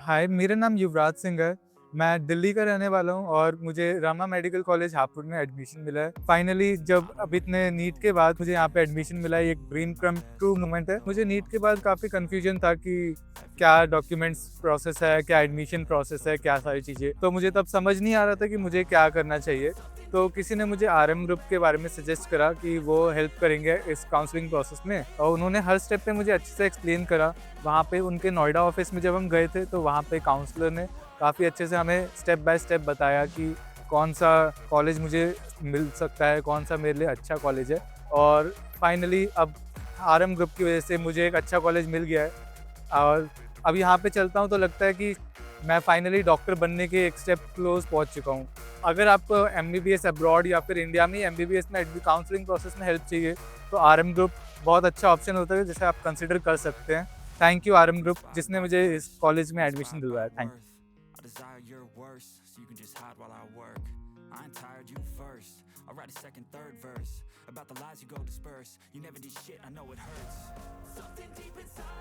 हाय, मेरा नाम युवराज सिंह है। मैं दिल्ली का रहने वाला हूँ और मुझे रामा मेडिकल कॉलेज हापुड़ में एडमिशन मिला है। फाइनली जब अब इतने नीट के बाद मुझे यहाँ पे एडमिशन मिला है, एक ड्रीम कम ट्रू मोमेंट है। मुझे नीट के बाद काफ़ी कन्फ्यूजन था कि क्या डॉक्यूमेंट्स प्रोसेस है, क्या एडमिशन प्रोसेस है, क्या सारी चीज़ें। तो मुझे तब समझ नहीं आ रहा था कि मुझे क्या करना चाहिए। तो किसी ने मुझे आरएम ग्रुप के बारे में सजेस्ट करा कि वो हेल्प करेंगे इस काउंसलिंग प्रोसेस में, और उन्होंने हर स्टेप पे मुझे अच्छे से एक्सप्लेन करा। वहाँ पे उनके नोएडा ऑफिस में जब हम गए थे तो वहाँ पे काउंसलर ने काफ़ी अच्छे से हमें स्टेप बाय स्टेप बताया कि कौन सा कॉलेज मुझे मिल सकता है, कौन सा मेरे लिए अच्छा कॉलेज है। और फाइनली अब आरएम ग्रुप की वजह से मुझे एक अच्छा कॉलेज मिल गया है और अब यहाँ पे चलता हूँ तो लगता है कि मैं फाइनली डॉक्टर बनने के एक स्टेप क्लोज पहुँच चुका हूँ। अगर आपको एमबीबीएस अब्रॉड या फिर इंडिया में एमबीबीएस में काउंसलिंग प्रोसेस में हेल्प चाहिए तो आरएम ग्रुप बहुत अच्छा ऑप्शन होता है जिसे आप कंसिडर कर सकते हैं। थैंक यू आरएम ग्रुप जिसने मुझे इस कॉलेज में एडमिशन दिलवाया। Thank you. I desire your worst, so you can just hide while I work. I ain't tired, you first. I'll write a second, third verse about the lies you go disperse. You never did shit, I know it hurts. Something deep inside